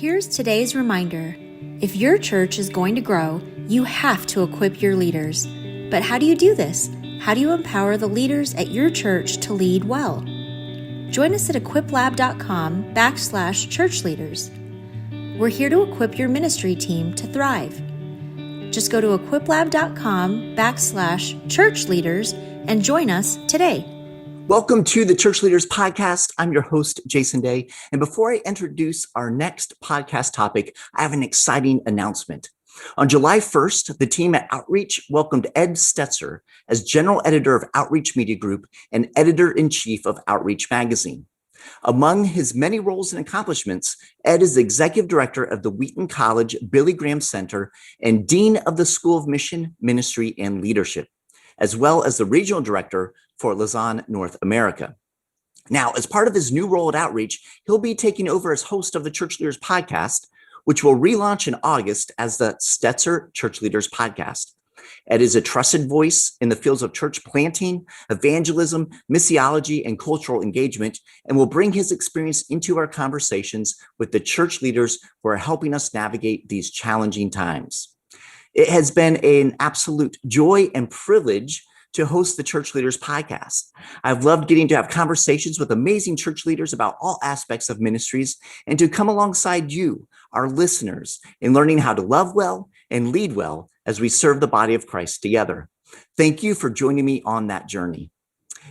Here's today's reminder. If your church is going to grow, you have to equip your leaders. But how do you do this? How do you empower the leaders at your church to lead well? Join us at equiplab.com/churchleaders. We're here to equip your ministry team to thrive. Just go to equiplab.com/churchleaders and join us today. Welcome to the Church Leaders Podcast. I'm your host, Jason Day. And before I introduce our next podcast topic, I have an exciting announcement. On July 1st, the team at Outreach welcomed Ed Stetzer as General Editor of Outreach Media Group and Editor-in-Chief of Outreach Magazine. Among his many roles and accomplishments, Ed is the Executive Director of the Wheaton College Billy Graham Center and Dean of the School of Mission, Ministry, and Leadership, as well as the Regional Director for Lausanne, North America. Now, as part of his new role at Outreach, he'll be taking over as host of the Church Leaders Podcast, which will relaunch in August as the Stetzer Church Leaders Podcast. Ed is a trusted voice in the fields of church planting, evangelism, missiology, and cultural engagement, and will bring his experience into our conversations with the church leaders who are helping us navigate these challenging times. It has been an absolute joy and privilege to host the Church Leaders Podcast. I've loved getting to have conversations with amazing church leaders about all aspects of ministries and to come alongside you, our listeners, in learning how to love well and lead well as we serve the body of Christ together. Thank you for joining me on that journey.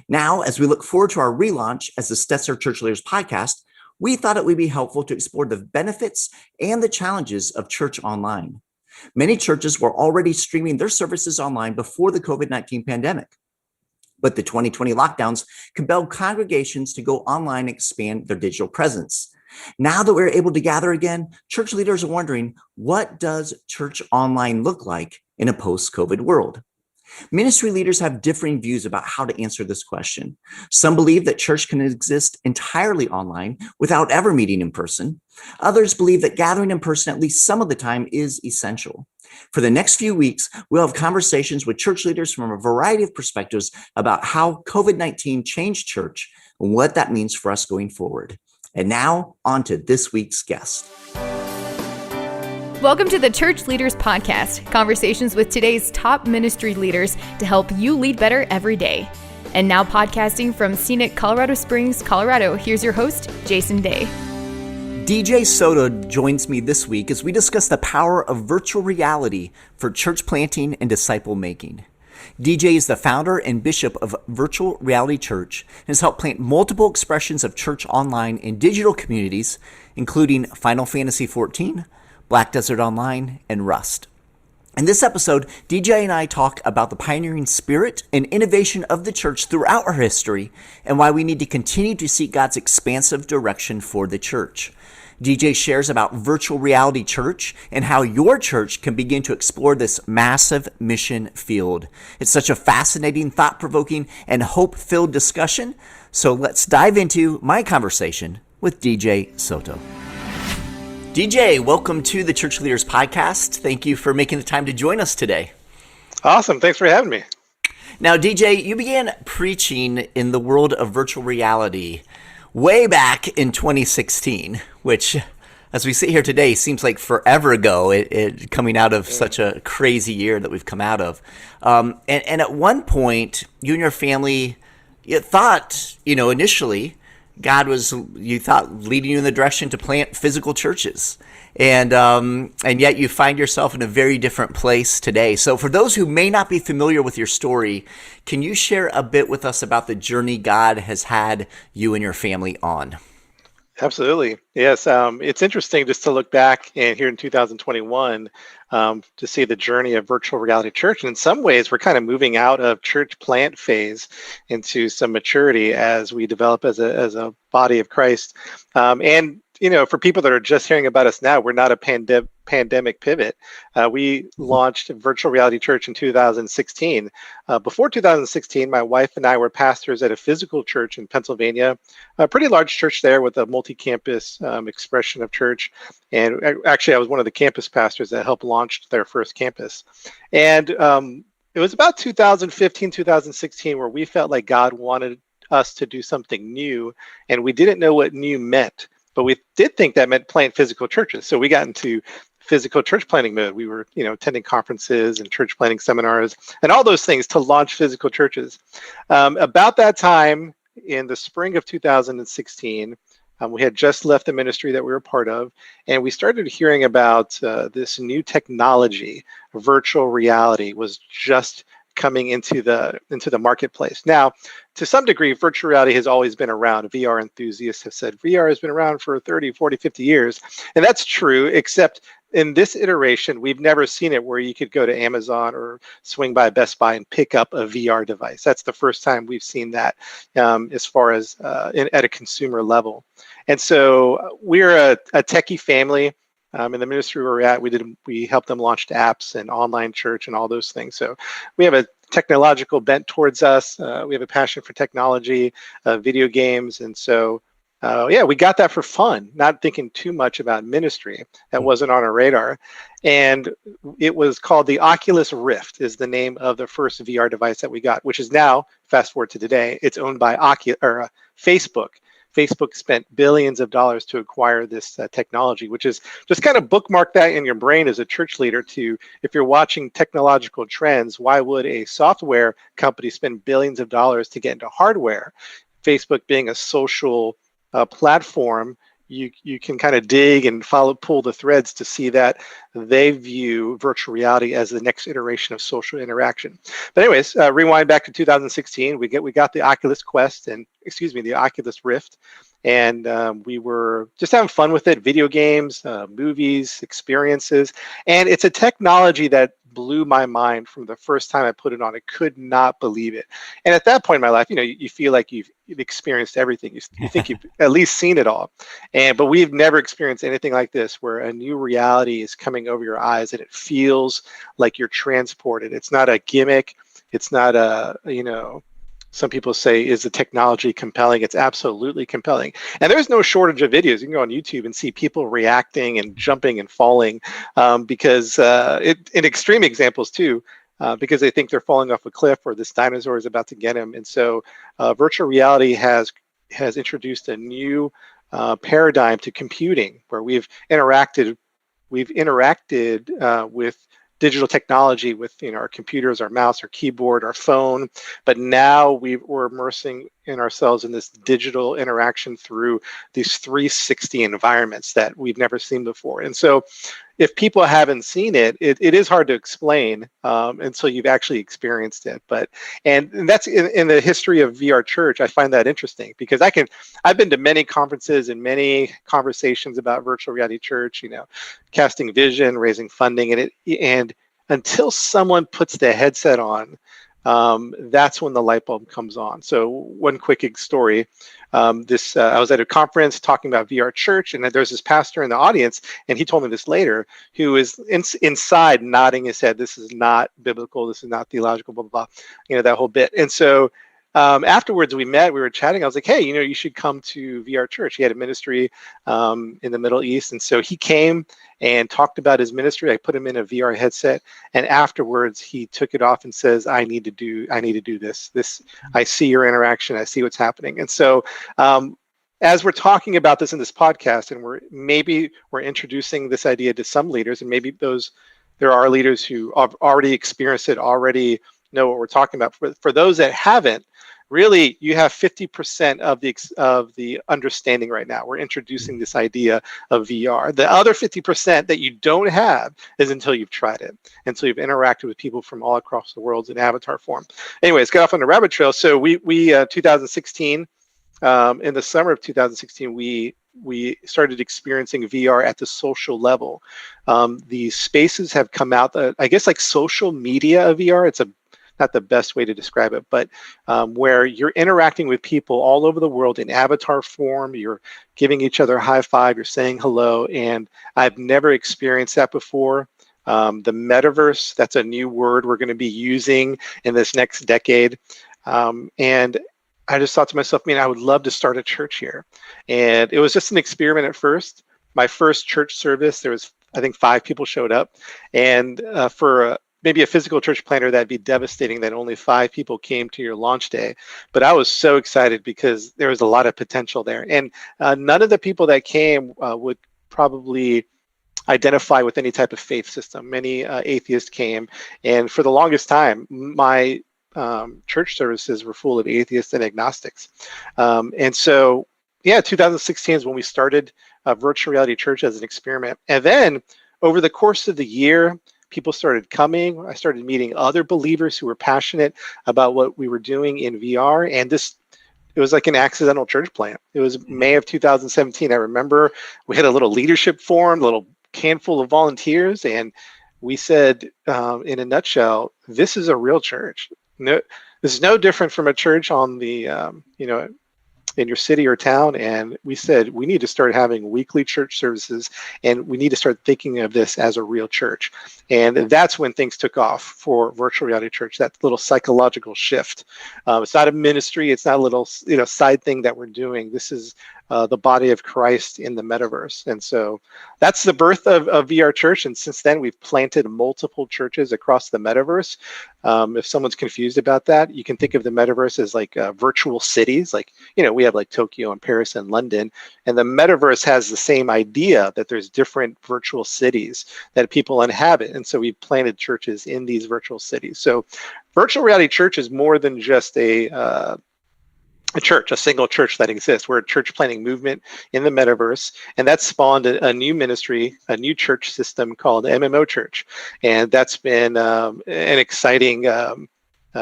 Now, as we look forward to our relaunch as the Stetzer Church Leaders Podcast, we thought it would be helpful to explore the benefits and the challenges of church online. Many churches were already streaming their services online before the COVID-19 pandemic, but the 2020 lockdowns compelled congregations to go online and expand their digital presence. Now that we're able to gather again, church leaders are wondering, what does church online look like in a post-COVID world? Ministry leaders have differing views about how to answer this question. Some believe that church can exist entirely online without ever meeting in person. Others believe that gathering in person at least some of the time is essential. For the next few weeks, we'll have conversations with church leaders from a variety of perspectives about how COVID-19 changed church and what that means for us going forward. And now, on to this week's guest. Welcome to the Church Leaders Podcast, conversations with today's top ministry leaders to help you lead better every day. And now podcasting from scenic Colorado Springs, Colorado, here's your host, Jason Day. DJ Soto joins me this week as we discuss the power of virtual reality for church planting and disciple making. DJ is the founder and bishop of Virtual Reality Church and has helped plant multiple expressions of church online in digital communities, including Final Fantasy XIV, Black Desert Online, and Rust. In this episode, DJ and I talk about the pioneering spirit and innovation of the church throughout our history and why we need to continue to seek God's expansive direction for the church. DJ shares about Virtual Reality Church and how your church can begin to explore this massive mission field. It's such a fascinating, thought-provoking, and hope-filled discussion. So let's dive into my conversation with DJ Soto. DJ, welcome to the Church Leaders Podcast. Thank you for making the time to join us today. Awesome. Thanks for having me. Now, DJ, you began preaching in the world of virtual reality way back in 2016, which, as we sit here today, seems like forever ago, it coming out of such a crazy year that we've come out of. And at one point, you and your family, you thought, initially, God was, you thought, leading you in the direction to plant physical churches. And yet you find yourself in a very different place today. So for those who may not be familiar with your story, can you share a bit with us about the journey God has had you and your family on? Absolutely. Yes. It's interesting just to look back and here in 2021 to see the journey of Virtual Reality Church. And in some ways, we're kind of moving out of church plant phase into some maturity as we develop as a body of Christ. And for people that are just hearing about us now, we're not a pandemic pivot. We launched Virtual Reality Church in 2016. Before 2016, my wife and I were pastors at a physical church in Pennsylvania, a pretty large church there with a multi-campus expression of church. And actually, I was one of the campus pastors that helped launch their first campus. And it was about 2015, 2016, where we felt like God wanted us to do something new, and we didn't know what new meant. but we did think that meant plant physical churches. So we got into physical church planting mode. We were, attending conferences and church planting seminars and all those things to launch physical churches. About that time, in the spring of 2016, we had just left the ministry that we were part of, and we started hearing about this new technology. Virtual reality was just coming into the marketplace. Now, to some degree, virtual reality has always been around. VR enthusiasts have said VR has been around for 30, 40, 50 years. And that's true, except in this iteration, we've never seen it where you could go to Amazon or swing by Best Buy and pick up a VR device. That's the first time we've seen that as far as at a consumer level. And so we're a techie family. In the ministry where we're at, we helped them launch apps and online church and all those things. So we have a technological bent towards us. We have a passion for technology, video games. And so, we got that for fun, not thinking too much about ministry. That wasn't on our radar. And it was called the Oculus Rift is the name of the first VR device that we got, which is now, fast forward to today, it's owned by Facebook. Facebook spent billions of dollars to acquire this technology, which is just kind of bookmark that in your brain as a church leader if you're watching technological trends, why would a software company spend billions of dollars to get into hardware? Facebook being a social platform, you can kind of dig and pull the threads to see that they view virtual reality as the next iteration of social interaction. But anyways, rewind back to 2016, we got the Oculus the Oculus Rift, and we were just having fun with it, video games, movies, experiences, and it's a technology that blew my mind from the first time I put it on. I could not believe it. And at that point in my life, you feel like you've experienced everything. You think you've at least seen it all. But we've never experienced anything like this, where a new reality is coming over your eyes and it feels like you're transported. It's not a gimmick. It's not some people say, is the technology compelling? It's absolutely compelling. And there's no shortage of videos. You can go on YouTube and see people reacting and jumping and falling because in extreme examples too, because they think they're falling off a cliff or this dinosaur is about to get them. And so virtual reality has introduced a new paradigm to computing, where we've interacted with digital technology with our computers, our mouse, our keyboard, our phone, but now we're immersing in ourselves in this digital interaction through these 360 environments that we've never seen before. And so if people haven't seen it, it is hard to explain until you've actually experienced it. And that's in the history of VR Church, I find that interesting because I've been to many conferences and many conversations about virtual reality church, casting vision, raising funding, and until someone puts the headset on, that's when the light bulb comes on. So one quick story. I was at a conference talking about VR Church, and there's this pastor in the audience, and he told me this later, who is inside nodding his head. This is not biblical. This is not theological, blah, blah, blah, that whole bit. And so afterwards we were chatting. I was like, hey, you should come to VR Church. He had a ministry in the Middle East. And so he came and talked about his ministry. I put him in a VR headset. And afterwards he took it off and says, I need to do this. I see your interaction. I see what's happening. And so as we're talking about this in this podcast, and we're introducing this idea to some leaders, and maybe there are leaders who have already experienced it, already know what we're talking about. For those that haven't, really, you have 50% of the understanding right now. We're introducing this idea of VR. The other 50% that you don't have is until you've tried it, until you've interacted with people from all across the world in avatar form. Anyways, got off on the rabbit trail. So we 2016, in the summer of 2016, we started experiencing VR at the social level. These spaces have come out, I guess, like social media of VR. It's not the best way to describe it, but where you're interacting with people all over the world in avatar form, you're giving each other a high five, you're saying hello, and I've never experienced that before. The metaverse, that's a new word we're going to be using in this next decade. And I just thought to myself, I would love to start a church here. And it was just an experiment at first. My first church service, there was, I think, 5 people showed up. And for maybe a physical church planter, that'd be devastating that only 5 people came to your launch day. But I was so excited because there was a lot of potential there. And none of the people that came would probably identify with any type of faith system. Many atheists came. And for the longest time, my church services were full of atheists and agnostics. And so, 2016 is when we started Virtual Reality Church as an experiment. And then over the course of the year, people started coming. I started meeting other believers who were passionate about what we were doing in VR. And it was like an accidental church plant. It was May of 2017. I remember we had a little leadership forum, a little handful of volunteers. And we said, in a nutshell, this is a real church. No, this is no different from a church on the, in your city or town. And we said, we need to start having weekly church services, and we need to start thinking of this as a real church. And that's when things took off for Virtual Reality Church, that little psychological shift. It's not a ministry. It's not a little, side thing that we're doing. This is the body of Christ in the metaverse. And so that's the birth of VR Church. And since then, we've planted multiple churches across the metaverse. If someone's confused about that, you can think of the metaverse as like virtual cities. Like, we have like Tokyo and Paris and London. And the metaverse has the same idea that there's different virtual cities that people inhabit. And so we've planted churches in these virtual cities. So Virtual Reality Church is more than just a church, a single church that exists. We're a church planting movement in the metaverse, and that spawned a new ministry, a new church system called MMO Church. And that's been an exciting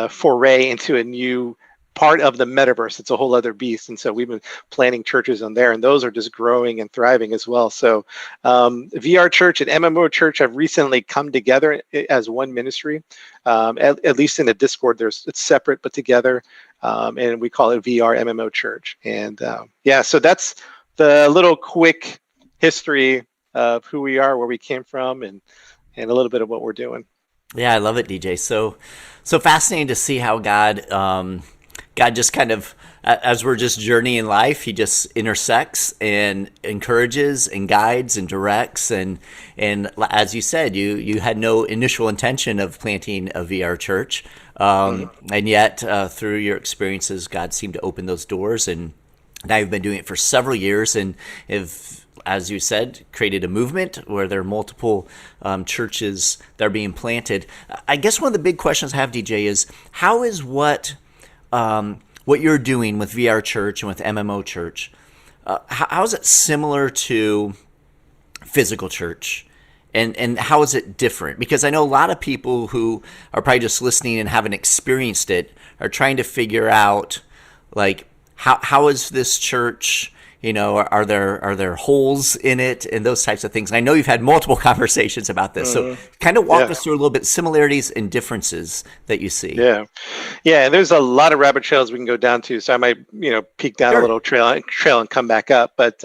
foray into a new part of the metaverse. It's a whole other beast. And so we've been planting churches on there, and those are just growing and thriving as well. So VR Church and MMO Church have recently come together as one ministry. At least in the Discord, it's separate but together. And we call it VR MMO Church. And so that's the little quick history of who we are, where we came from, and a little bit of what we're doing. Yeah, I love it, DJ. So fascinating to see how God just kind of, as we're just journeying life, he just intersects and encourages and guides and directs. And as you said, you had no initial intention of planting a VR church. And yet through your experiences, God seemed to open those doors. And now you've been doing it for several years, and have, as you said, created a movement where there are multiple churches that are being planted. I guess one of the big questions I have, DJ, is how is what you're doing with VR Church and with MMO Church, how is it similar to physical church? And how is it different? Because I know a lot of people who are probably just listening and haven't experienced it are trying to figure out, like, how is this church? Are there holes in it and those types of things? And I know you've had multiple conversations about this. So kind of walk us through a little bit similarities and differences that you see. Yeah. And there's a lot of rabbit trails we can go down to. So I might, peek down a little trail and come back up. But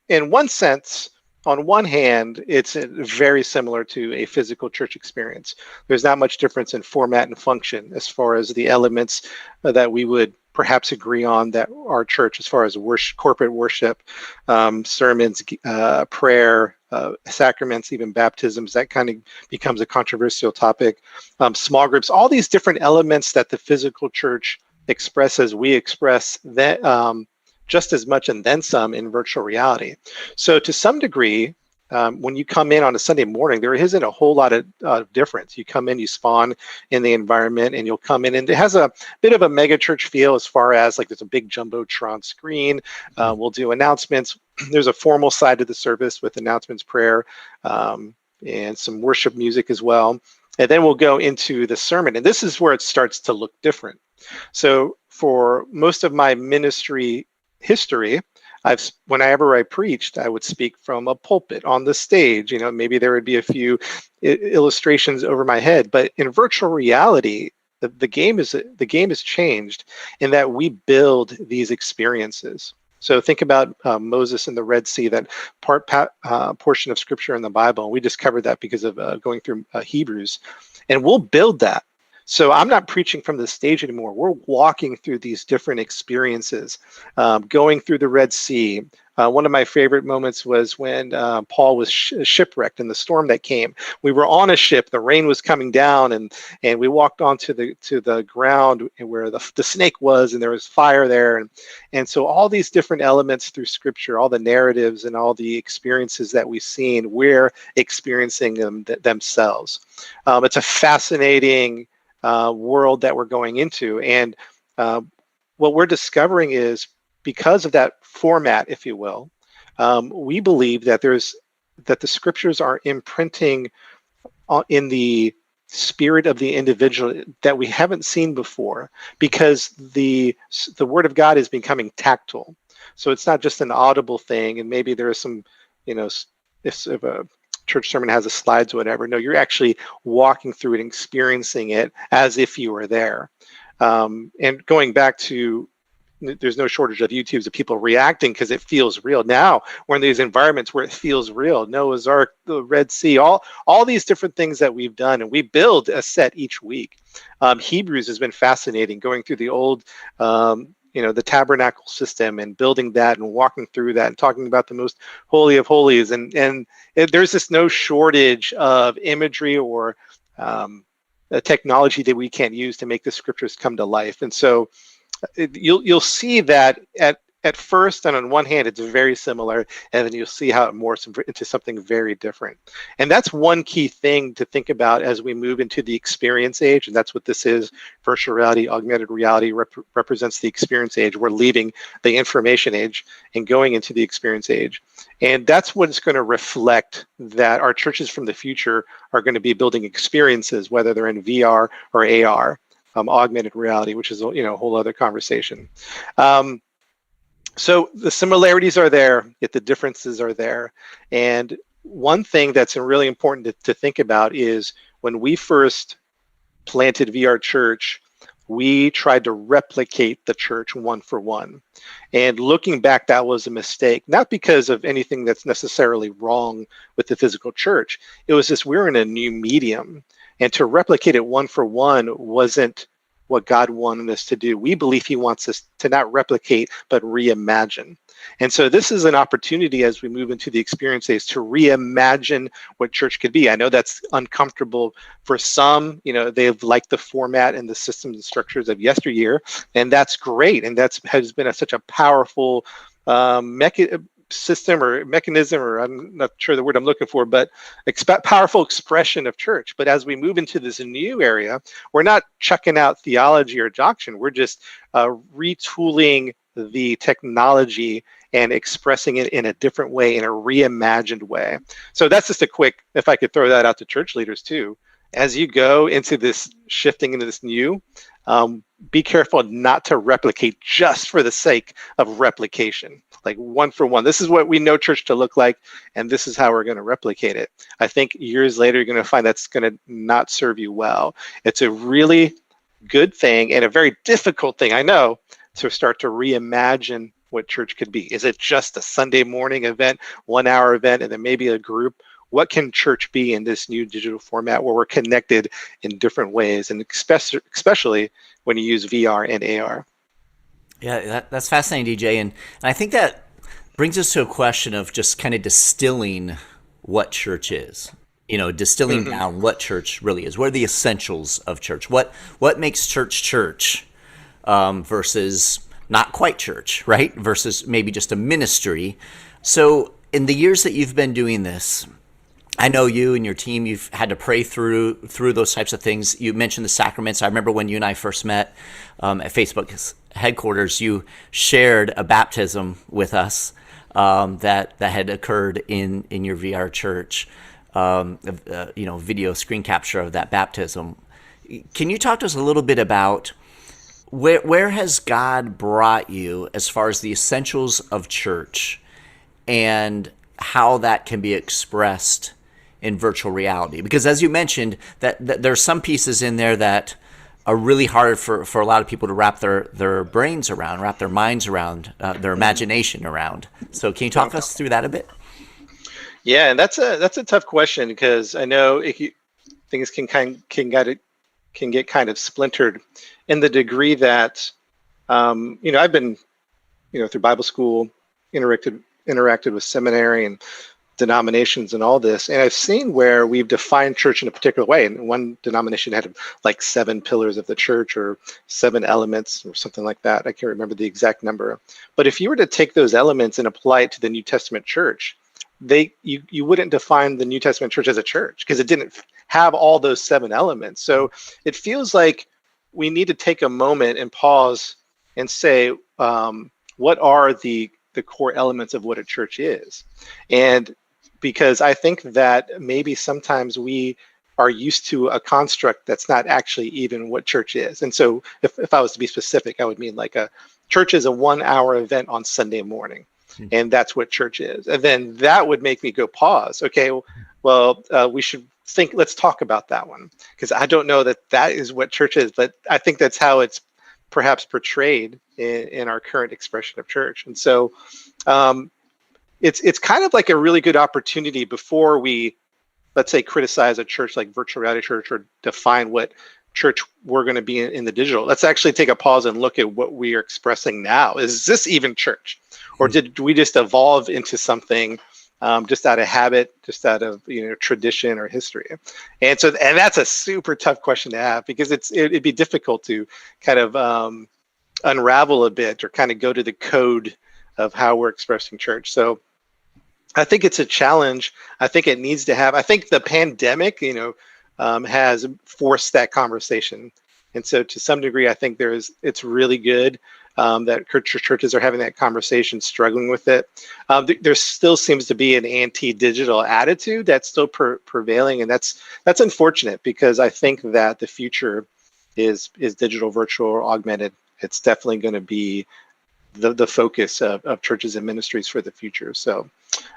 in one sense, on one hand, it's very similar to a physical church experience. There's not much difference in format and function as far as the elements that we would perhaps agree on that our church, as far as corporate worship, sermons, prayer, sacraments, even baptisms, that kind of becomes a controversial topic. Small groups, all these different elements that the physical church expresses, we express that just as much and then some in virtual reality. So to some degree, when you come in on a Sunday morning, there isn't a whole lot of difference. You come in, you spawn in the environment, and you'll come in, and it has a bit of a mega church feel as far as like there's a big Jumbotron screen. We'll do announcements. There's a formal side to the service with announcements, prayer, and some worship music as well. And then we'll go into the sermon, and this is where it starts to look different. So for most of my ministry history, whenever I preached, I would speak from a pulpit on the stage. Maybe there would be a few illustrations over my head, but in virtual reality, the game is changed in that we build these experiences. So think about Moses and the Red Sea, that portion of scripture in the Bible. We just covered that because of going through Hebrews, and we'll build that. So I'm not preaching from the stage anymore. We're walking through these different experiences, going through the Red Sea, One of my favorite moments was when Paul was shipwrecked in the storm that came. We were on a ship, the rain was coming down, and we walked onto the ground where the snake was, and there was fire there. And so all these different elements through Scripture, all the narratives and all the experiences that we've seen, we're experiencing them themselves. It's a fascinating world that we're going into. And what we're discovering is, because of that format, if you will, we believe that the Scriptures are imprinting in the spirit of the individual that we haven't seen before, because the Word of God is becoming tactile. So it's not just an audible thing, and maybe there is some, if a church sermon has the slides or whatever. No, you're actually walking through it and experiencing it as if you were there. And going back to, there's no shortage of YouTubes of people reacting because it feels real. Now we're in these environments where it feels real. Noah's Ark, the Red Sea, all these different things that we've done, and we build a set each week. Hebrews has been fascinating, going through the old, the tabernacle system and building that and walking through that and talking about the most holy of holies. And there's this no shortage of imagery or a technology that we can't use to make the Scriptures come to life. And so you'll see that at first, and on one hand, it's very similar, and then you'll see how it morphs into something very different. And that's one key thing to think about as we move into the experience age, and that's what this is. Virtual reality, augmented reality represents the experience age. We're leaving the information age and going into the experience age. And that's what it's going to reflect, that our churches from the future are going to be building experiences, whether they're in VR or AR. Augmented reality, which is a whole other conversation. So the similarities are there, yet the differences are there. And one thing that's really important to think about is, when we first planted VR Church, we tried to replicate the church one for one. And looking back, that was a mistake, not because of anything that's necessarily wrong with the physical church. It was just, we're in a new medium. And to replicate it one for one wasn't what God wanted us to do. We believe He wants us to not replicate, but reimagine. And so this is an opportunity as we move into the experience age to reimagine what church could be. I know that's uncomfortable for some. They've liked the format and the systems and structures of yesteryear, and that's great. And has been such a powerful system or mechanism, or I'm not sure the word I'm looking for, but powerful expression of church. But as we move into this new area, we're not chucking out theology or doctrine. We're just retooling the technology and expressing it in a different way, in a reimagined way. So that's just a quick, if I could throw that out to church leaders too. As you go into this shifting into this new, be careful not to replicate just for the sake of replication, like one for one. This is what we know church to look like, and this is how we're going to replicate it. I think years later, you're going to find that's going to not serve you well. It's a really good thing and a very difficult thing, I know, to start to reimagine what church could be. Is it just a Sunday morning event, 1 hour event, and then maybe a group? What can church be in this new digital format where we're connected in different ways, and especially when you use VR and AR? Yeah, that's fascinating, DJ. And I think that brings us to a question of just kind of distilling what church is. Distilling down what church really is. What are the essentials of church? What makes church versus not quite church, right? Versus maybe just a ministry. So in the years that you've been doing this, I know you and your team, you've had to pray through those types of things. You mentioned the sacraments. I remember when you and I first met at Facebook's headquarters, you shared a baptism with us that had occurred in your VR church, video screen capture of that baptism. Can you talk to us a little bit about where has God brought you as far as the essentials of church and how that can be expressed in virtual reality? Because as you mentioned, that there's some pieces in there that are really hard for a lot of people to wrap their brains around, wrap their minds around, their imagination around. So can you talk us through that a bit? Yeah, and that's a tough question, because I know things can get kind of splintered in the degree that I've been through Bible school, interacted interacted with seminary and denominations and all this, and I've seen where we've defined church in a particular way. And one denomination had like 7 pillars of the church or 7 elements or something like that. I can't remember the exact number. But if you were to take those elements and apply it to the New Testament church, you wouldn't define the New Testament church as a church because it didn't have all those 7 elements. So it feels like we need to take a moment and pause and say, what are the core elements of what a church is? And because I think that maybe sometimes we are used to a construct that's not actually even what church is. And so if I was to be specific, I would mean like a church is a 1-hour event on Sunday morning. And that's what church is. And then that would make me go pause. Okay, well, we should let's talk about that one. Because I don't know that is what church is, but I think that's how it's perhaps portrayed in our current expression of church. And so it's kind of like a really good opportunity before we, let's say, criticize a church like Virtual Reality Church or define what church we're going to be in the digital. Let's actually take a pause and look at what we are expressing now. Is this even church? Or did we just evolve into something just out of habit, just out of tradition or history? And that's a super tough question to have, because it'd be difficult to kind of unravel a bit or kind of go to the code of how we're expressing church. So I think it's a challenge. I think it needs to have. I think the pandemic, has forced that conversation, and so to some degree, I think it's really good that churches are having that conversation, struggling with it. There still seems to be an anti-digital attitude that's still prevailing, and that's unfortunate, because I think that the future is digital, virtual, or augmented. It's definitely going to be the focus of churches and ministries for the future. So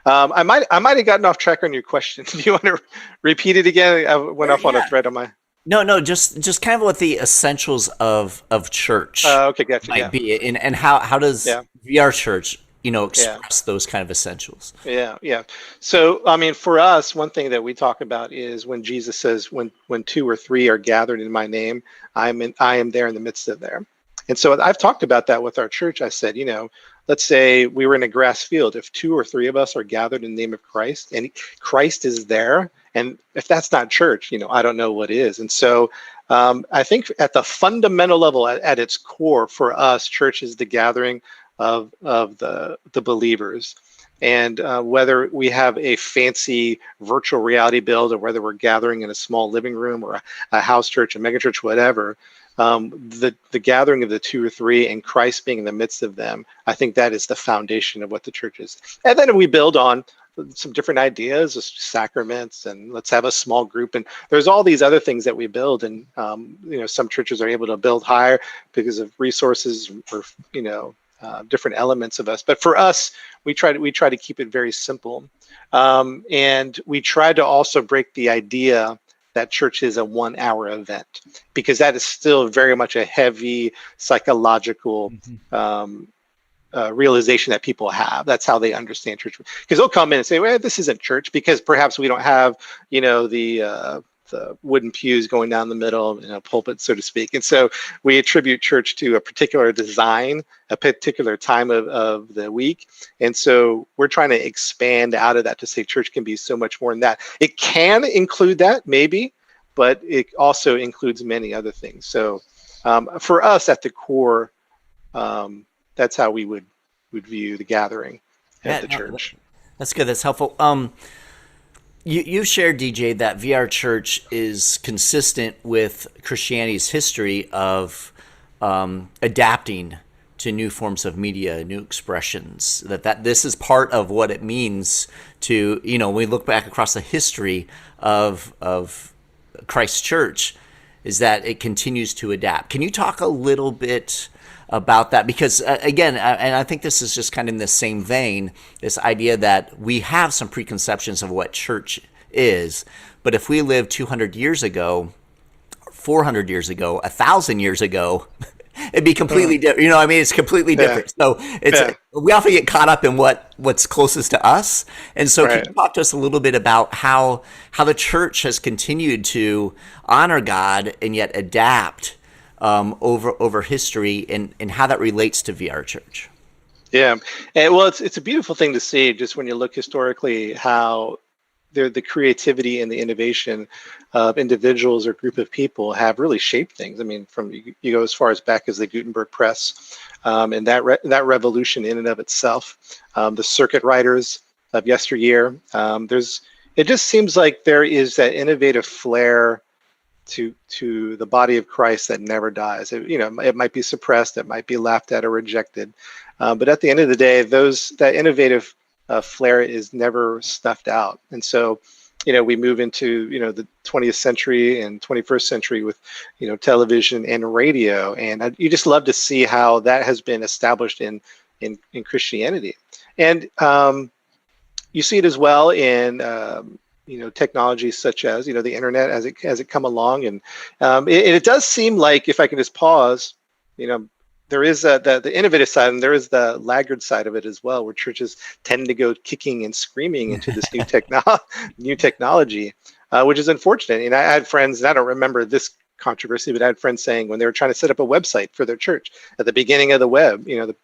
I might have gotten off track on your question. Do you want to repeat it again? I went off on a thread on my. No, just kind of what the essentials of church okay, gotcha, might be, and how does VR Church express those kind of essentials? Yeah. So I mean, for us, one thing that we talk about is when Jesus says, when 2 or 3 are gathered in my name, I am there in the midst of there. And so I've talked about that with our church. I said, let's say we were in a grass field. If 2 or 3 of us are gathered in the name of Christ, and Christ is there, and if that's not church, I don't know what is. And so I think at the fundamental level, at its core, for us, church is the gathering of the believers. And whether we have a fancy virtual reality build, or whether we're gathering in a small living room, or a house church, a megachurch, whatever, the gathering of the 2 or 3 and Christ being in the midst of them, I think that is the foundation of what the church is. And then we build on some different ideas, sacraments, and let's have a small group. And there's all these other things that we build. And, some churches are able to build higher because of resources or, different elements of us. But for us, we try to keep it very simple. And we try to also break the idea that church is a 1-hour event, because that is still very much a heavy psychological realization that people have. That's how they understand church, because they'll come in and say, well, this isn't church, because perhaps we don't have, the wooden pews going down the middle, pulpit, so to speak. And so we attribute church to a particular design, a particular time of the week. And so we're trying to expand out of that to say church can be so much more than that. It can include that, maybe, but it also includes many other things. So for us, at the core, that's how we would view the gathering at the church. That's good. That's helpful. You shared, DJ, that VR Church is consistent with Christianity's history of adapting to new forms of media, new expressions. That this is part of what it means to, when we look back across the history of Christ's church, is that it continues to adapt. Can you talk a little bit about that? Because again, and I think this is just kind of in the same vein, this idea that we have some preconceptions of what church is, but if we lived 200 years ago, 400 years ago, 1,000 years ago, it'd be completely different. It's completely different. So we often get caught up in what's closest to us. And so can you talk to us a little bit about how the church has continued to honor God and yet adapt over history, and how that relates to VR Church? Yeah, and well, it's a beautiful thing to see just when you look historically how the creativity and the innovation of individuals or group of people have really shaped things. I mean, from you go as far as back as the Gutenberg press, and that revolution in and of itself, the circuit riders of yesteryear. It just seems like there is that innovative flair to the body of Christ that never dies. It might be suppressed, it might be laughed at or rejected, but at the end of the day, that innovative flair is never snuffed out. And so, we move into the 20th century and 21st century with television and radio, and you just love to see how that has been established in Christianity, and you see it as well in technologies such as the internet as it come along, and it does seem like, if I can just pause, there is the innovative side, and there is the laggard side of it as well, where churches tend to go kicking and screaming into this new technology, which is unfortunate. And I had friends, and I don't remember this controversy, but I had friends saying when they were trying to set up a website for their church at the beginning of the web, the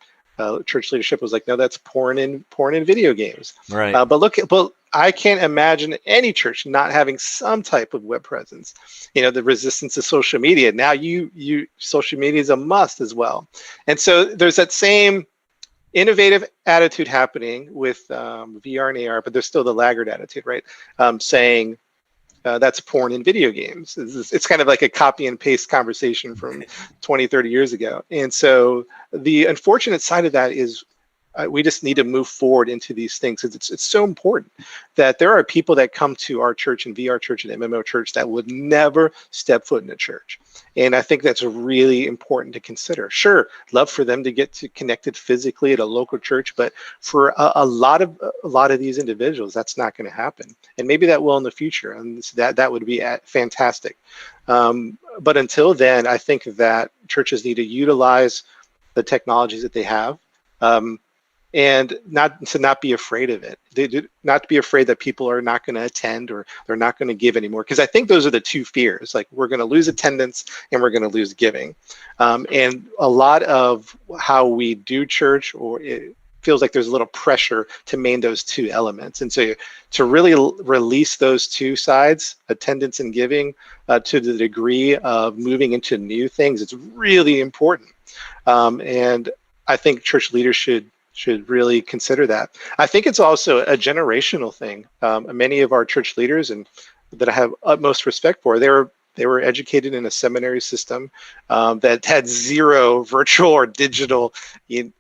church leadership was like, no, that's porn in video games. Right. But I can't imagine any church not having some type of web presence. The resistance to social media. Now social media is a must as well. And so there's that same innovative attitude happening with VR and AR, but there's still the laggard attitude, right? Saying that's porn in video games. It's kind of like a copy and paste conversation from 20, 30 years ago. And so the unfortunate side of that is we just need to move forward into these things. It's so important that there are people that come to our church and VR church and MMO church that would never step foot in a church. And I think that's really important to consider. Sure, love for them to get connected physically at a local church, but for a lot of these individuals, that's not going to happen. And maybe that will in the future, and that would be fantastic. But until then, I think that churches need to utilize the technologies that they have. And not be afraid of it. Not to be afraid that people are not going to attend or they're not going to give anymore. Because I think those are the two fears. Like, we're going to lose attendance and we're going to lose giving. And a lot of how we do church, or it feels like there's a little pressure to maintain those two elements. And so to really release those two sides, attendance and giving, to the degree of moving into new things, it's really important. And I think church leaders should really consider that. I think it's also a generational thing. Many of our church leaders, and that I have utmost respect for, they were educated in a seminary system that had zero virtual or digital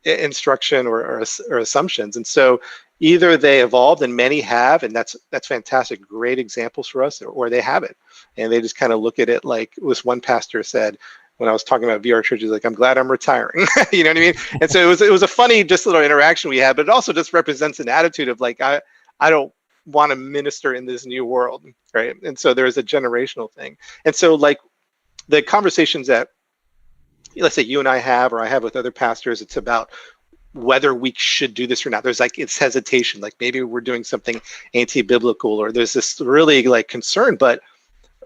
instruction or assumptions. And so either they evolved, and many have, and that's fantastic, great examples for us, or they haven't. And they just kind of look at it like this one pastor said, when I was talking about VR churches, like, I'm glad I'm retiring. You know what I mean? And so it was a funny, just little interaction we had, but it also just represents an attitude of like, I don't want to minister in this new world, right? And so there's a generational thing. And so, like, the conversations that, let's say, you and I have, or I have with other pastors, it's about whether we should do this or not. There's like, it's hesitation, like maybe we're doing something anti-biblical, or there's this really like concern, but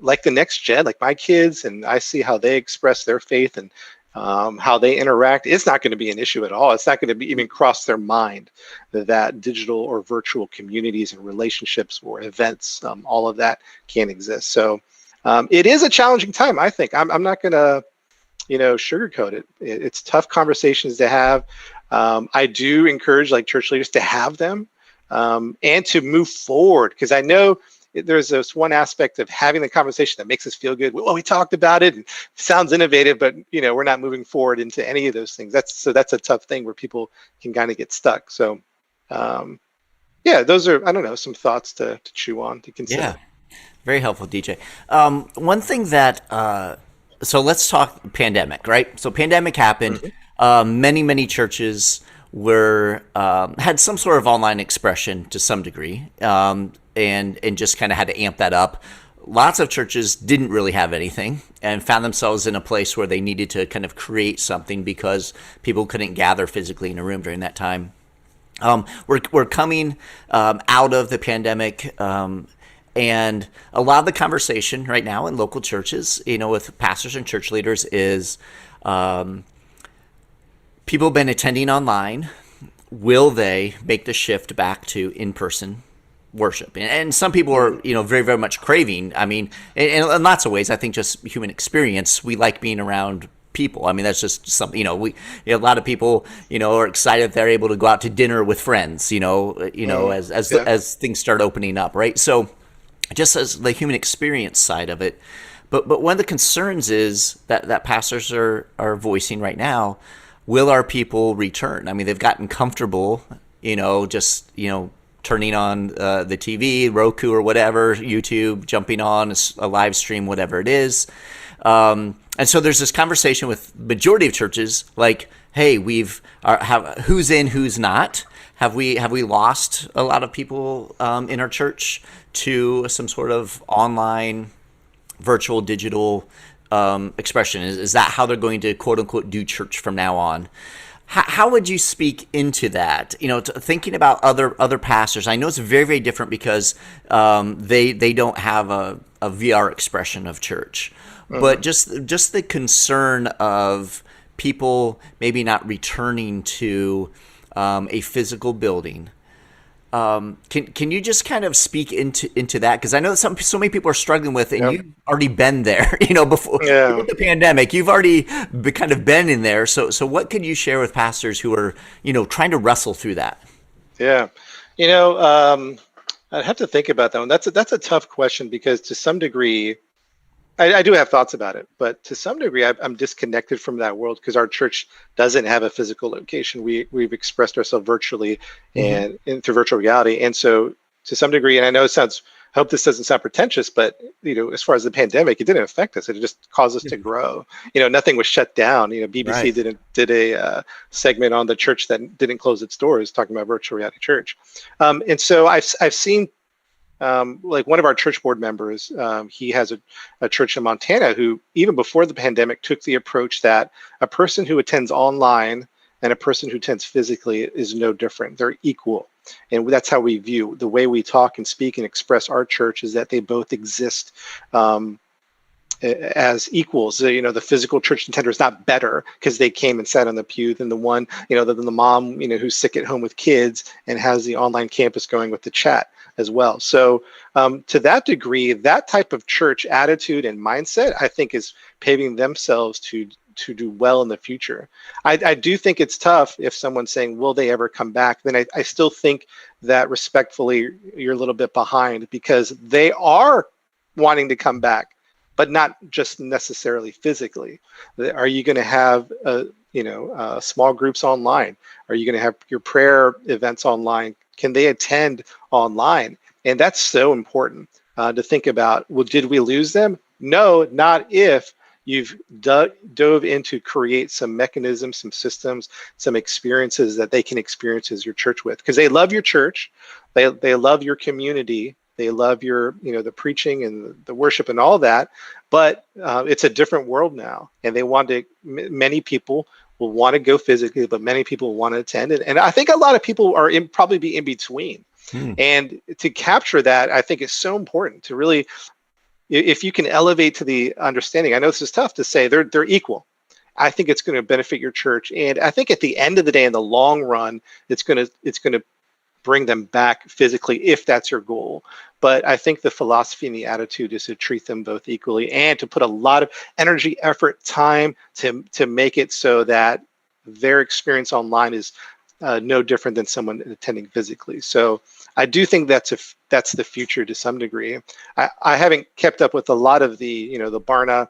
like the next gen, like my kids, and I see how they express their faith and how they interact, it's not going to be an issue at all. It's not going to be even cross their mind that digital or virtual communities and relationships or events, all of that can exist. So it is a challenging time, I think. I'm not going to, sugarcoat it. It's tough conversations to have. I do encourage like church leaders to have them and to move forward, because I know there's this one aspect of having the conversation that makes us feel good. Well, we talked about it and it sounds innovative, but we're not moving forward into any of those things. That's a tough thing where people can kind of get stuck. So those are, I don't know, some thoughts to chew on, to consider. Yeah, very helpful, DJ. One thing that, so let's talk pandemic, right? So pandemic happened. Mm-hmm. Many churches had some sort of online expression to some degree. And just kind of had to amp that up. Lots of churches didn't really have anything and found themselves in a place where they needed to kind of create something because people couldn't gather physically in a room during that time. We're coming out of the pandemic, and a lot of the conversation right now in local churches, with pastors and church leaders, is people have been attending online will they make the shift back to in-person worship? And some people are, very, very much craving. I mean, in lots of ways, I think just human experience, we like being around people. I mean, that's just something, a lot of people, are excited that they're able to go out to dinner with friends, as things start opening up, right? So just as the human experience side of it. But one of the concerns is that pastors are voicing right now, will our people return? I mean, they've gotten comfortable, turning on the TV, Roku or whatever, YouTube, jumping on a live stream, whatever it is. And so there's this conversation with majority of churches, like, hey, who's in, who's not? Have we lost a lot of people in our church to some sort of online, virtual, digital expression? Is that how they're going to, quote unquote, do church from now on? How would you speak into that? Thinking about other pastors, I know it's very, very different because they don't have a VR expression of church, but just the concern of people maybe not returning to a physical building. Can you just kind of speak into that? Because I know so many people are struggling with it, and you've already been there, before the pandemic. You've already kind of been in there. So what could you share with pastors who are, trying to wrestle through that? Yeah. I'd have to think about that one. That's a tough question because to some degree, I do have thoughts about it, but to some degree, I'm disconnected from that world because our church doesn't have a physical location. We've expressed ourselves virtually and through virtual reality. And so to some degree, and I know I hope this doesn't sound pretentious, but as far as the pandemic, it didn't affect us. It just caused us to grow. Nothing was shut down. BBC did a segment on the church that didn't close its doors, talking about virtual reality church. And so I've seen. Like one of our church board members, he has a church in Montana who, even before the pandemic, took the approach that a person who attends online and a person who attends physically is no different. They're equal. And that's how we view the way we talk and speak and express our church, is that they both exist as equals. The physical church attender is not better because they came and sat on the pew than the one, than the mom, who's sick at home with kids and has the online campus going with the chat as well. So to that degree, that type of church attitude and mindset, I think, is paving themselves to do well in the future. I do think it's tough if someone's saying, will they ever come back? Then I still think that respectfully, you're a little bit behind because they are wanting to come back, but not just necessarily physically. Are you going to have small groups online? Are you going to have your prayer events online? Can they attend online? And that's so important to think about. Well, did we lose them? No, not if you've dove into create some mechanisms, some systems, some experiences that they can experience as your church with. Because they love your church. They love your community. They love your, the preaching and the worship and all that. But it's a different world now. And many people will want to go physically, but many people want to attend it. And I think a lot of people are probably be in between. And to capture that, I think is so important to really, if you can elevate to the understanding, I know this is tough to say, they're equal. I think it's going to benefit your church. And I think at the end of the day, in the long run, it's going to bring them back physically if that's your goal. But I think the philosophy and the attitude is to treat them both equally and to put a lot of energy, effort, time to make it so that their experience online is no different than someone attending physically. So I do think that's the future to some degree. I haven't kept up with a lot of the the Barna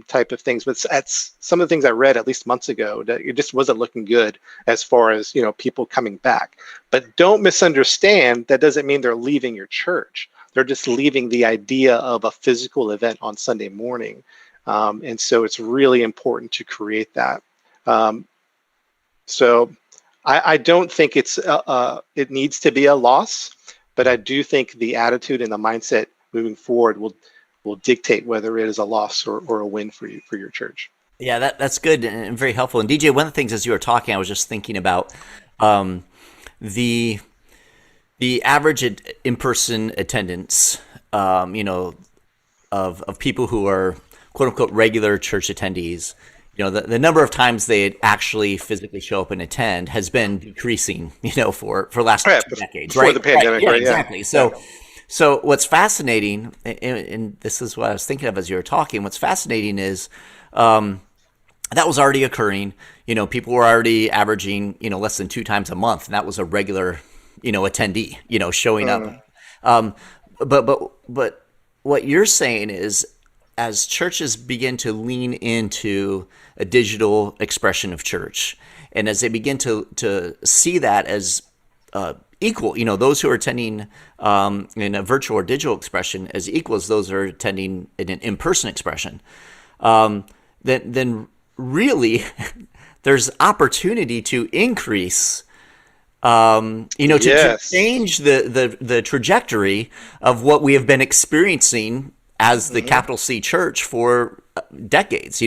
type of things, but that's some of the things I read at least months ago that it just wasn't looking good as far as people coming back. But don't misunderstand, that doesn't mean they're leaving your church. They're just leaving the idea of a physical event on Sunday morning, and so it's really important to create that. So I don't think it needs to be a loss, but I do think the attitude and the mindset moving forward will dictate whether it is a loss or a win for your church. Yeah, that's good and very helpful. And DJ, one of the things as you were talking, I was just thinking about the average in-person attendance, of people who are quote unquote regular church attendees the number of times they actually physically show up and attend has been decreasing, for last 2 decades, before right? the pandemic, Yeah, right? exactly. So what's fascinating, and this is what I was thinking of as you were talking, what's fascinating is that was already occurring. People were already averaging, less than 2 times a month, and that was a regular, attendee, showing up. But what you're saying is, as churches begin to lean into a digital expression of church, and as they begin to see that as equal, those who are attending in a virtual or digital expression as equal as those who are attending in an in-person expression, then really there's opportunity to increase, to change the trajectory of what we have been experiencing as the capital C church for decades.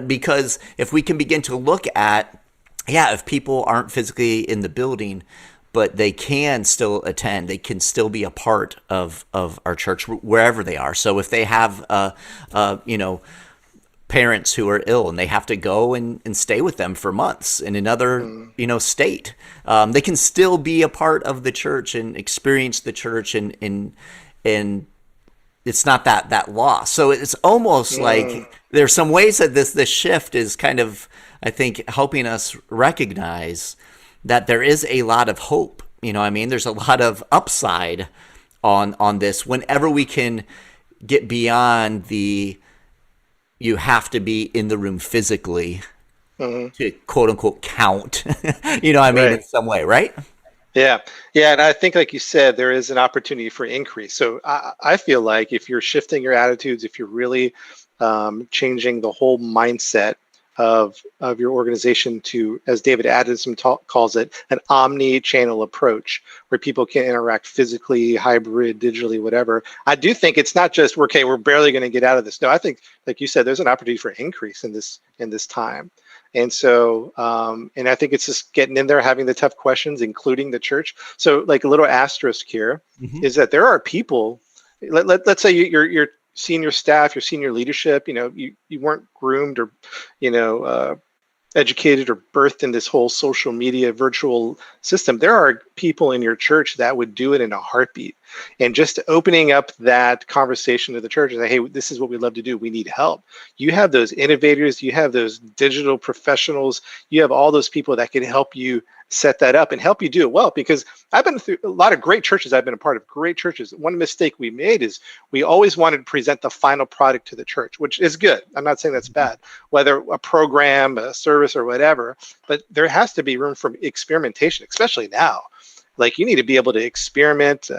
Because if we can begin to look at, if people aren't physically in the building, but they can still attend, they can still be a part of our church wherever they are. So if they have, parents who are ill and they have to go and stay with them for months in another, state, they can still be a part of the church and experience the church, and it's not that loss. So it's almost like there's some ways that this shift is kind of, I think, helping us recognize that there is a lot of hope. There's a lot of upside on this whenever we can get beyond you have to be in the room physically to quote unquote count, in some way, right? Yeah. And I think, like you said, there is an opportunity for increase. So I feel like if you're shifting your attitudes, if you're really changing the whole mindset of your organization to, as David Addison calls it, an omni-channel approach where people can interact physically, hybrid, digitally, whatever. I do think it's not just, we're barely going to get out of this. No, I think, like you said, there's an opportunity for increase in this time. And so, and I think it's just getting in there, having the tough questions, including the church. So like a little asterisk here is that there are people, let's say you're senior staff, your senior leadership, you weren't groomed or, educated or birthed in this whole social media virtual system. There are people in your church that would do it in a heartbeat. And just opening up that conversation to the church and say, hey, this is what we'd love to do. We need help. You have those innovators, you have those digital professionals, you have all those people that can help you set that up and help you do it well. Because I've been through a lot of great churches. I've been a part of great churches. One mistake we made is we always wanted to present the final product to the church, which is good. I'm not saying that's bad, whether a program, a service, or whatever, but there has to be room for experimentation, especially now. Like, you need to be able to experiment,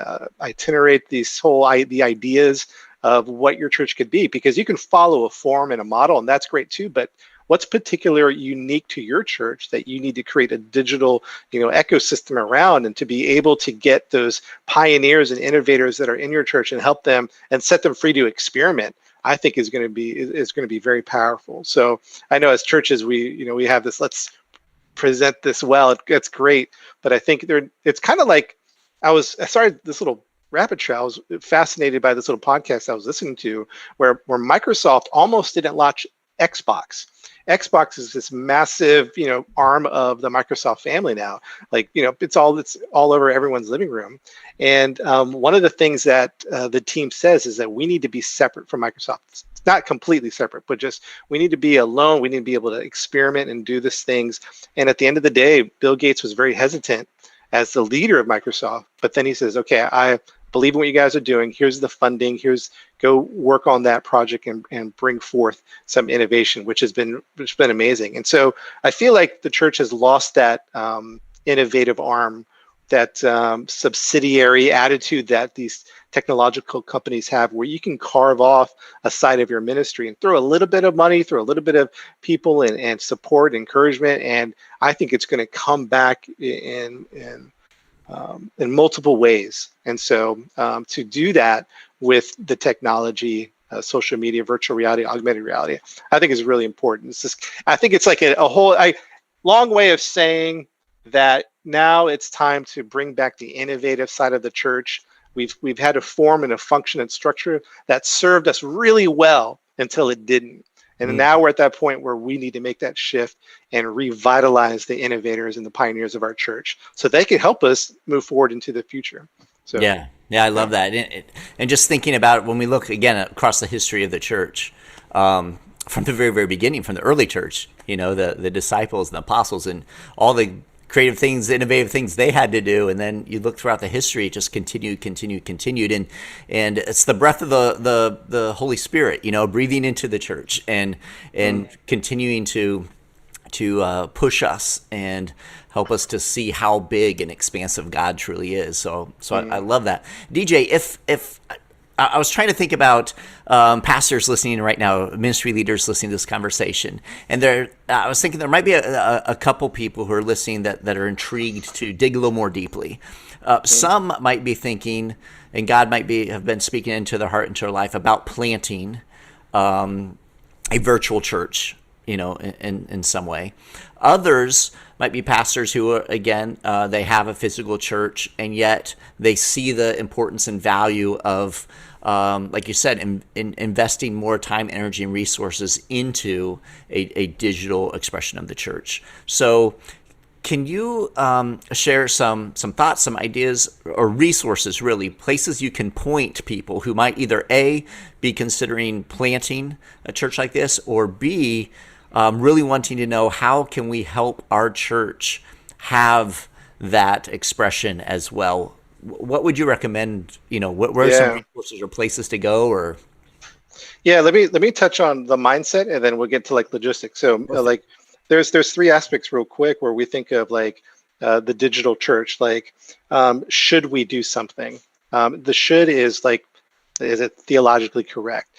itinerate the ideas of what your church could be, because you can follow a form and a model, and that's great too. But what's particularly unique to your church that you need to create a digital, ecosystem around, and to be able to get those pioneers and innovators that are in your church and help them and set them free to experiment, I think is going to be very powerful. So I know as churches, we have this, let's present this well. It's great, but I think it's kind of like, I started this little rapid trail. I was fascinated by this little podcast I was listening to where Microsoft almost didn't launch Xbox. Xbox is this massive, arm of the Microsoft family now. Like, it's all over everyone's living room. And one of the things that the team says is that we need to be separate from Microsoft. It's not completely separate, but just we need to be alone. We need to be able to experiment and do these things. And at the end of the day, Bill Gates was very hesitant as the leader of Microsoft. But then he says, okay, I believe in what you guys are doing. Here's the funding. Go work on that project and bring forth some innovation, which has been amazing. And so I feel like the church has lost that innovative arm, that subsidiary attitude that these technological companies have, where you can carve off a side of your ministry and throw a little bit of money, throw a little bit of people and support, encouragement. And I think it's going to come back in multiple ways. And so to do that with the technology, social media, virtual reality, augmented reality, I think is really important. I think it's like a whole long way of saying that now it's time to bring back the innovative side of the church. We've had a form and a function and structure that served us really well until it didn't. And now we're at that point where we need to make that shift and revitalize the innovators and the pioneers of our church so they can help us move forward into the future. So yeah, I love that. And just thinking about when we look again across the history of the church, from the very, very beginning, from the early church, the disciples and the apostles and all the creative things, innovative things they had to do, and then you look throughout the history, it just continued, and it's the breath of the Holy Spirit, breathing into the church and continuing to push us and help us to see how big and expansive God truly is. So I love that, DJ. If I was trying to think about pastors listening right now, ministry leaders listening to this conversation, and I was thinking there might be a couple people who are listening that are intrigued to dig a little more deeply. Some might be thinking, and God might have been speaking into their heart, into their life about planting a virtual church, in some way. Others might be pastors who are, again, they have a physical church, and yet they see the importance and value of, like you said, investing more time, energy, and resources into a digital expression of the church. So can you share some thoughts, some ideas, or resources, really, places you can point people who might either A, be considering planting a church like this, or B, really wanting to know how can we help our church have that expression as well? What would you recommend? Where are some resources or places to go? Or let me touch on the mindset, and then we'll get to logistics. So there's three aspects real quick where we think of the digital church. Should we do something? The should is it theologically correct?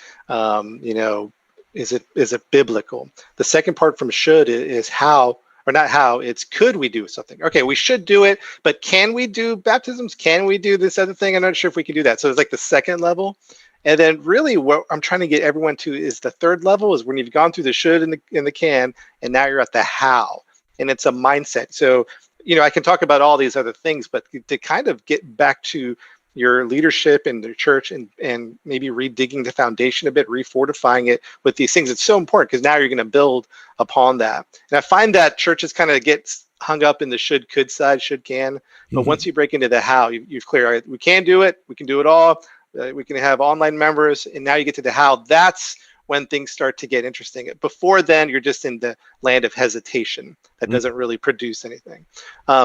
Is it biblical? The second part from should is how, or not how, it's could we do something? Okay, we should do it, but can we do baptisms? Can we do this other thing? I'm not sure if we can do that. So it's the second level. And then really what I'm trying to get everyone to is the third level, is when you've gone through the should and the can, and now you're at the how. And it's a mindset. So, I can talk about all these other things, but to kind of get back to your leadership in the church and maybe redigging the foundation a bit, refortifying it with these things. It's so important because now you're going to build upon that. And I find that churches kind of get hung up in the should, could side, should, can. But once you break into the how, you've clear, all right, we can do it. We can do it all. We can have online members. And now you get to the how. That's when things start to get interesting. Before then, you're just in the land of hesitation that doesn't really produce anything.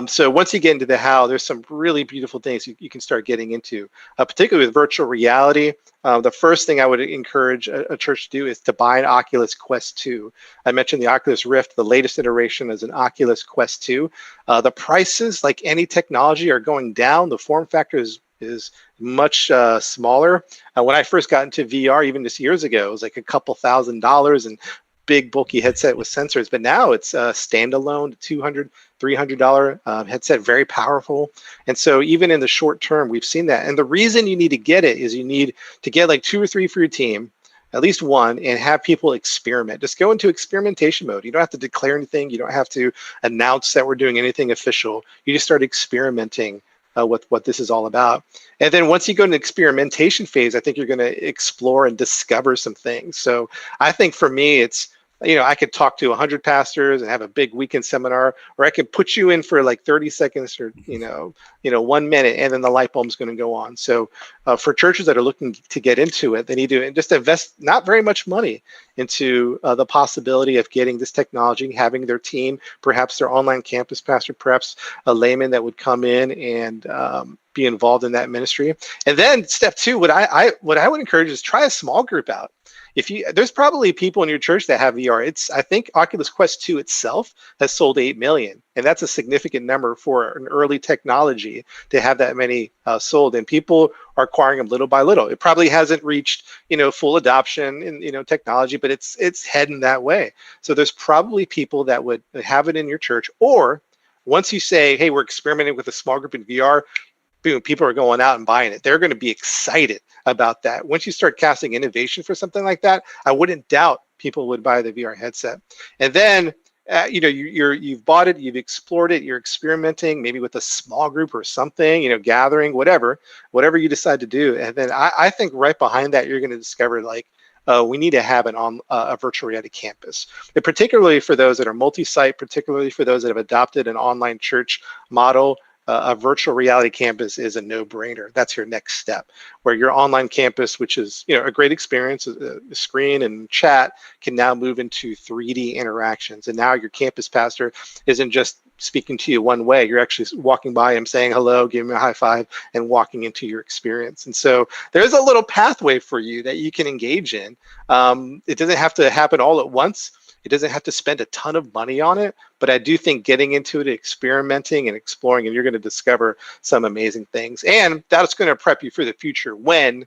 So once you get into the how, there's some really beautiful things you can start getting into, particularly with virtual reality. The first thing I would encourage a church to do is to buy an Oculus Quest 2. I mentioned the Oculus Rift. The latest iteration is an Oculus Quest 2. The prices, like any technology, are going down. The form factor is much smaller. When I first got into VR, even just years ago, it was like a couple $1,000s and big bulky headset with sensors. But now it's a standalone $200, $300 headset, very powerful. And so even in the short term, we've seen that. And the reason you need to get it is you need to get 2 or 3 for your team, at least one, and have people experiment. Just go into experimentation mode. You don't have to declare anything. You don't have to announce that we're doing anything official. You just start experimenting with what this is all about. And then once you go into experimentation phase, I think you're going to explore and discover some things. So I think for me, it's, I could talk to 100 pastors and have a big weekend seminar, or I could put you in for 30 seconds or, 1 minute, and then the light bulb's going to go on. So for churches that are looking to get into it, they need to just invest not very much money into the possibility of getting this technology, having their team, perhaps their online campus pastor, perhaps a layman that would come in and be involved in that ministry. And then step 2, what I would encourage is try a small group out. There's probably people in your church that have VR. I think Oculus Quest 2 itself has sold 8 million, and that's a significant number for an early technology to have that many sold. And people are acquiring them little by little. It probably hasn't reached full adoption in technology, but it's heading that way. So there's probably people that would have it in your church. Or once you say, hey, we're experimenting with a small group in VR, boom, people are going out and buying it. They're going to be excited about that. Once you start casting innovation for something like that, I wouldn't doubt people would buy the VR headset. And then, you've bought it, you've explored it, you're experimenting, maybe with a small group or something, gathering, whatever you decide to do. And then I think right behind that, you're going to discover we need to have a virtual reality campus. And particularly for those that are multi-site, particularly for those that have adopted an online church model, a virtual reality campus is a no-brainer. That's your next step, where your online campus, which is a great experience, a screen and chat, can now move into 3D interactions. And now your campus pastor isn't just speaking to you one way. You're actually walking by him, saying hello, giving him a high five, and walking into your experience. And so there's a little pathway for you that you can engage in. It doesn't have to happen all at once. It doesn't have to spend a ton of money on it, but I do think getting into it, experimenting and exploring, and you're going to discover some amazing things. And that's going to prep you for the future when,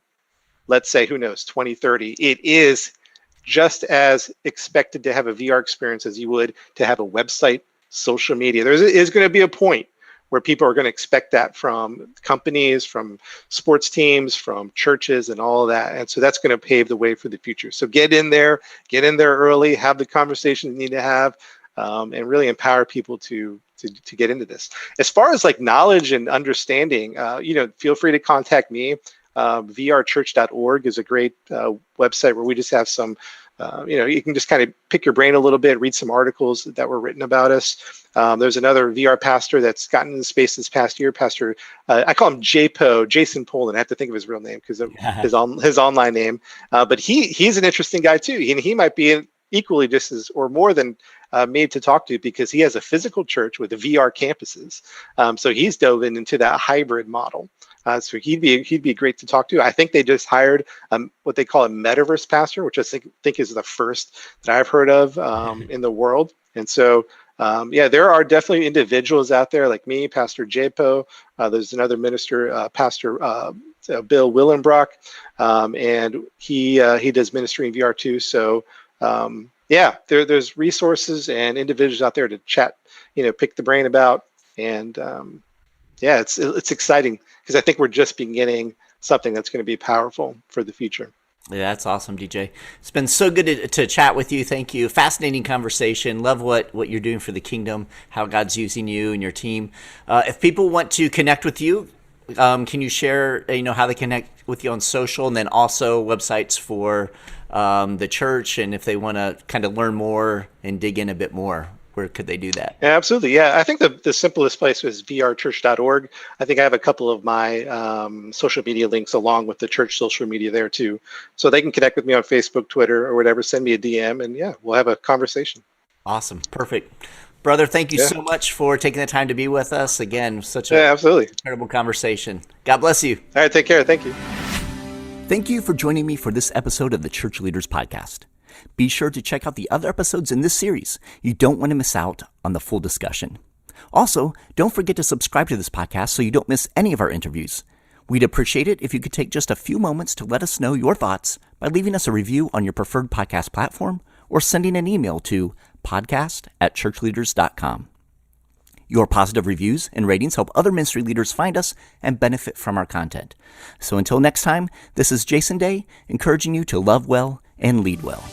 let's say, who knows, 2030, it is just as expected to have a VR experience as you would to have a website, social media. There is going to be a point where people are going to expect that from companies, from sports teams, from churches, and all of that. And so that's going to pave the way for the future. So get in there early, have the conversation you need to have, and really empower people to get into this. As far as like knowledge and understanding, feel free to contact me. vrchurch.org is a great website where we just have some, you can just kind of pick your brain a little bit, read some articles that were written about us. There's another VR pastor that's gotten into the space this past year, Pastor, I call him Jason Poland. I have to think of his real name because of his online name. But he's an interesting guy too. And he might be equally just as or more than made to talk to, because he has a physical church with the VR campuses. So he's dove into that hybrid model. So he'd be great to talk to. I think they just hired what they call a metaverse pastor, which I think is the first that I've heard of in the world. And so, there are definitely individuals out there like me, Pastor Japo. There's another minister, Pastor Bill Willenbrock, and he does ministry in VR too. So there's resources and individuals out there to chat, pick the brain about, and it's exciting because I think we're just beginning something that's going to be powerful for the future. Yeah, that's awesome, DJ. It's been so good to chat with you. Thank you. Fascinating conversation. Love what you're doing for the kingdom, how God's using you and your team. If people want to connect with you, can you share, how they connect with you on social, and then also websites for the church, and if they want to kind of learn more and dig in a bit more, where could they do that? Yeah, absolutely. Yeah, I think the simplest place is vrchurch.org. I think I have a couple of my social media links along with the church social media there too. So they can connect with me on Facebook, Twitter, or whatever, send me a DM, and we'll have a conversation. Awesome. Perfect. Brother, thank you so much for taking the time to be with us. Again, such a absolutely incredible conversation. God bless you. All right, take care. Thank you. Thank you for joining me for this episode of the Church Leaders Podcast. Be sure to check out the other episodes in this series. You don't want to miss out on the full discussion. Also, don't forget to subscribe to this podcast so you don't miss any of our interviews. We'd appreciate it if you could take just a few moments to let us know your thoughts by leaving us a review on your preferred podcast platform or sending an email to podcast@churchleaders.com. Your positive reviews and ratings help other ministry leaders find us and benefit from our content. So until next time, this is Jason Day, encouraging you to love well and lead well.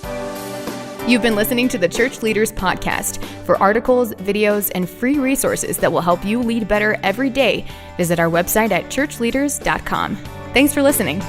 You've been listening to the Church Leaders Podcast. For articles, videos, and free resources that will help you lead better every day, visit our website at churchleaders.com. Thanks for listening.